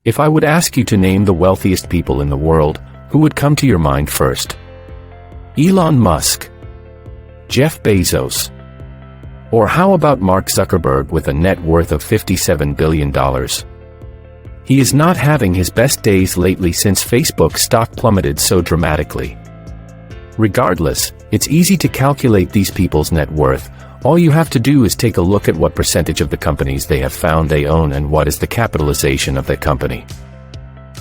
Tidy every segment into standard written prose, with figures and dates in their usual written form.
If I would ask you to name the wealthiest people in the world, who would come to your mind first? Elon Musk? Jeff Bezos? Or how about Mark Zuckerberg with a net worth of $57 billion? He is not having his best days lately since Facebook stock plummeted so dramatically. Regardless, it's easy to calculate these people's net worth. All you have to do is take a look at what percentage of the companies they have found they own and what is the capitalization of that company.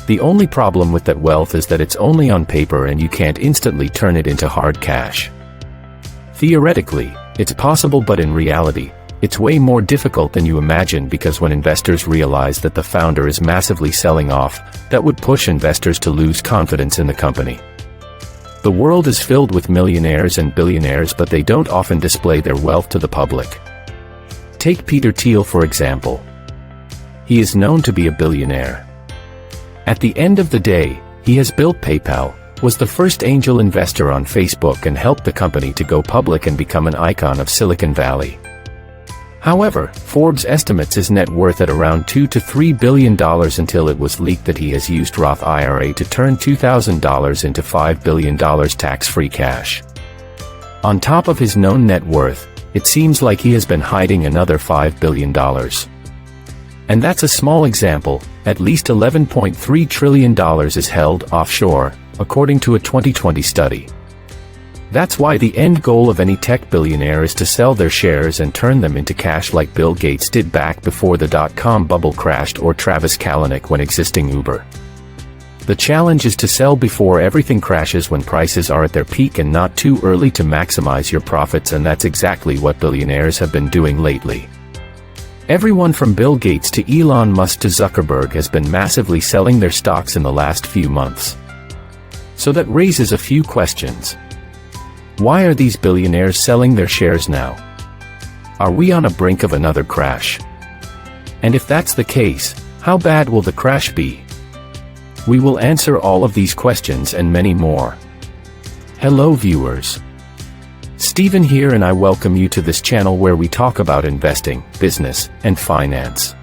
The only problem with that wealth is that it's only on paper and you can't instantly turn it into hard cash. Theoretically, it's possible, but in reality, it's way more difficult than you imagine, because when investors realize that the founder is massively selling off, that would push investors to lose confidence in the company. The world is filled with millionaires and billionaires, but they don't often display their wealth to the public. Take Peter Thiel for example. He is known to be a billionaire. At the end of the day, he has built PayPal, was the first angel investor on Facebook, and helped the company to go public and become an icon of Silicon Valley. However, Forbes estimates his net worth at around $2 to $3 billion until it was leaked that he has used Roth IRA to turn $2,000 into $5 billion tax-free cash. On top of his known net worth, it seems like he has been hiding another $5 billion. And that's a small example. At least $11.3 trillion is held offshore, according to a 2020 study. That's why the end goal of any tech billionaire is to sell their shares and turn them into cash, like Bill Gates did back before the dot-com bubble crashed, or Travis Kalanick when existing Uber. The challenge is to sell before everything crashes, when prices are at their peak, and not too early to maximize your profits, and that's exactly what billionaires have been doing lately. Everyone from Bill Gates to Elon Musk to Zuckerberg has been massively selling their stocks in the last few months. So that raises a few questions. Why are these billionaires selling their shares now? Are we on a brink of another crash? And if that's the case, how bad will the crash be? We will answer all of these questions and many more. Hello viewers. Steven here, and I welcome you to this channel where we talk about investing, business, and finance.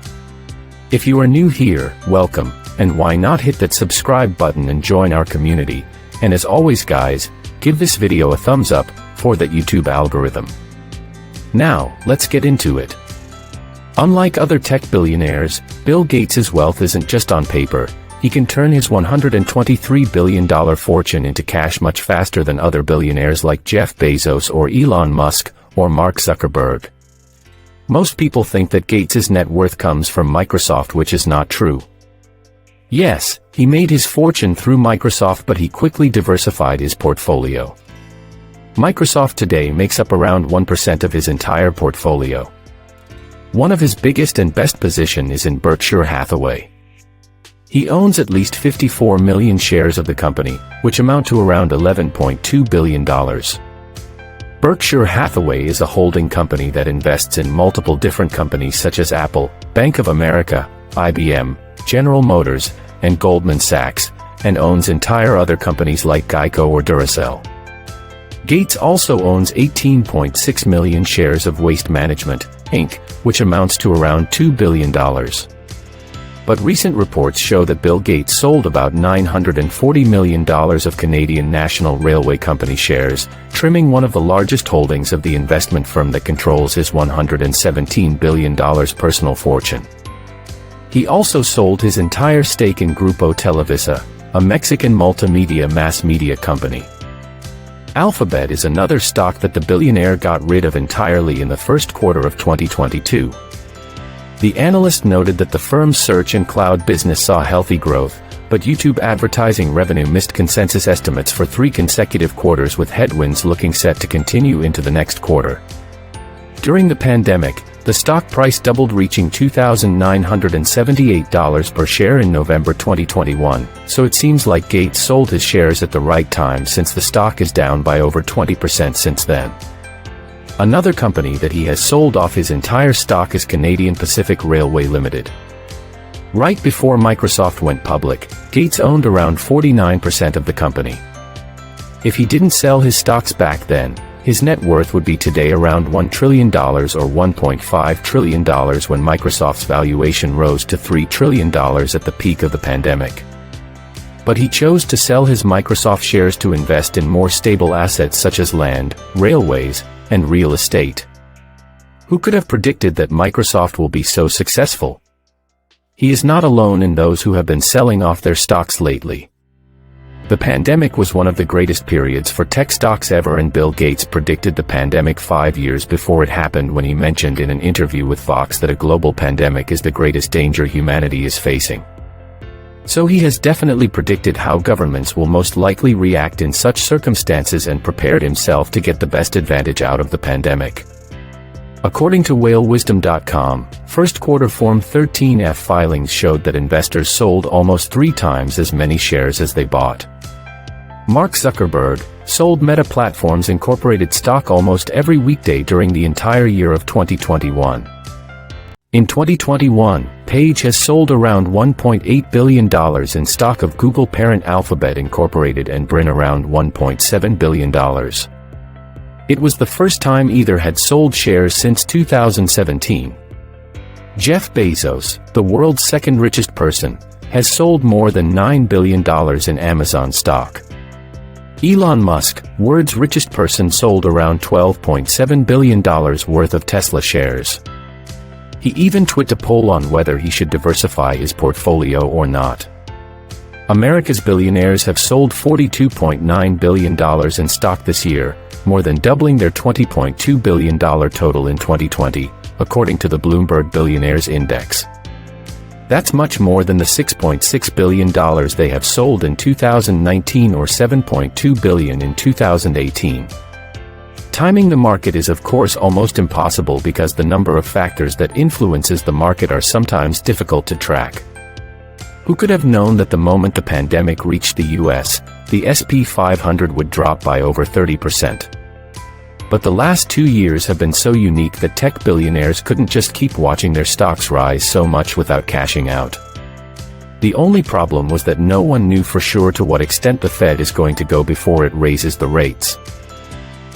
If you are new here, welcome, and why not hit that subscribe button and join our community. And as always guys, give this video a thumbs up for that YouTube algorithm. Now, let's get into it. Unlike other tech billionaires, Bill Gates' wealth isn't just on paper. He can turn his $123 billion fortune into cash much faster than other billionaires like Jeff Bezos or Elon Musk or Mark Zuckerberg. Most people think that Gates' net worth comes from Microsoft, which is not true. Yes, he made his fortune through Microsoft, but he quickly diversified his portfolio. Microsoft today makes up around 1% of his entire portfolio. One of his biggest and best position is in Berkshire Hathaway. He owns at least 54 million shares of the company, which amount to around $11.2 billion. Berkshire Hathaway is a holding company that invests in multiple different companies such as Apple, Bank of America, IBM, General Motors, and Goldman Sachs, and owns entire other companies like Geico or Duracell. Gates also owns 18.6 million shares of Waste Management, Inc., which amounts to around $2 billion. But recent reports show that Bill Gates sold about $940 million of Canadian National Railway Company shares, trimming one of the largest holdings of the investment firm that controls his $117 billion personal fortune. He also sold his entire stake in Grupo Televisa, a Mexican multimedia mass media company. Alphabet is another stock that the billionaire got rid of entirely in the first quarter of 2022. The analyst noted that the firm's search and cloud business saw healthy growth, but YouTube advertising revenue missed consensus estimates for 3 consecutive quarters, with headwinds looking set to continue into the next quarter. During the pandemic, the stock price doubled, reaching $2,978 per share in November 2021, so it seems like Gates sold his shares at the right time, since the stock is down by over 20% since then. Another company that he has sold off his entire stock is Canadian Pacific Railway Limited. Right before Microsoft went public, Gates owned around 49% of the company. If he didn't sell his stocks back then, his net worth would be today around $1 trillion or $1.5 trillion when Microsoft's valuation rose to $3 trillion at the peak of the pandemic. But he chose to sell his Microsoft shares to invest in more stable assets such as land, railways, and real estate. Who could have predicted that Microsoft will be so successful? He is not alone in those who have been selling off their stocks lately. The pandemic was one of the greatest periods for tech stocks ever, and Bill Gates predicted the pandemic 5 years before it happened when he mentioned in an interview with Fox that a global pandemic is the greatest danger humanity is facing. So he has definitely predicted how governments will most likely react in such circumstances and prepared himself to get the best advantage out of the pandemic. According to whalewisdom.com, first quarter Form 13F filings showed that investors sold almost 3 times as many shares as they bought. Mark Zuckerberg sold Meta Platforms Incorporated stock almost every weekday during the entire year of 2021. In 2021, Page has sold around $1.8 billion in stock of Google parent Alphabet Incorporated and Brin around $1.7 billion. It was the first time either had sold shares since 2017. Jeff Bezos, the world's second richest person, has sold more than $9 billion in Amazon stock. Elon Musk, world's richest person, sold around $12.7 billion worth of Tesla shares. He even tweeted a poll on whether he should diversify his portfolio or not. America's billionaires have sold $42.9 billion in stock this year, more than doubling their $20.2 billion total in 2020, according to the Bloomberg Billionaires Index. That's much more than the $6.6 billion they have sold in 2019 or $7.2 billion in 2018. Timing the market is of course almost impossible because the number of factors that influences the market are sometimes difficult to track. Who could have known that the moment the pandemic reached the US, the S&P 500 would drop by over 30%? But the last 2 years have been so unique that tech billionaires couldn't just keep watching their stocks rise so much without cashing out. The only problem was that no one knew for sure to what extent the Fed is going to go before it raises the rates.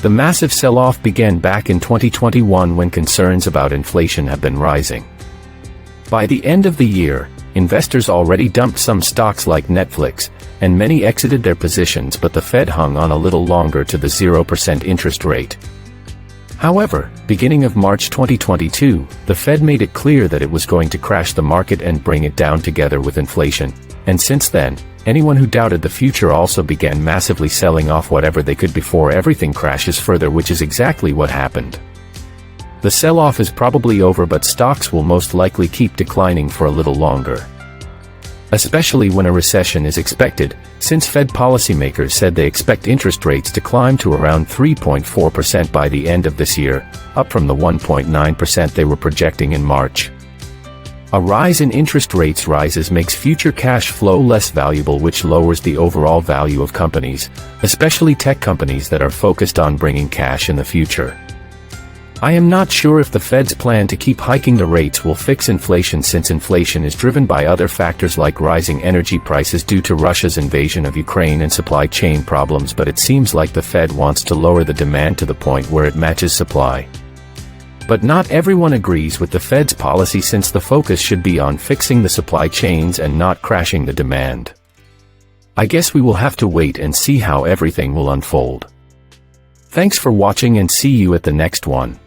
The massive sell-off began back in 2021 when concerns about inflation have been rising. By the end of the year, investors already dumped some stocks like Netflix, and many exited their positions, but the Fed hung on a little longer to the 0% interest rate. However, beginning of March 2022, the Fed made it clear that it was going to crash the market and bring it down together with inflation, and since then, anyone who doubted the future also began massively selling off whatever they could before everything crashes further, which is exactly what happened. The sell-off is probably over, but stocks will most likely keep declining for a little longer. Especially when a recession is expected, since Fed policymakers said they expect interest rates to climb to around 3.4% by the end of this year, up from the 1.9% they were projecting in March. A rise in interest rates makes future cash flow less valuable, which lowers the overall value of companies, especially tech companies that are focused on bringing cash in the future. I am not sure if the Fed's plan to keep hiking the rates will fix inflation, since inflation is driven by other factors like rising energy prices due to Russia's invasion of Ukraine and supply chain problems, but it seems like the Fed wants to lower the demand to the point where it matches supply. But not everyone agrees with the Fed's policy, since the focus should be on fixing the supply chains and not crashing the demand. I guess we will have to wait and see how everything will unfold. Thanks for watching and see you at the next one.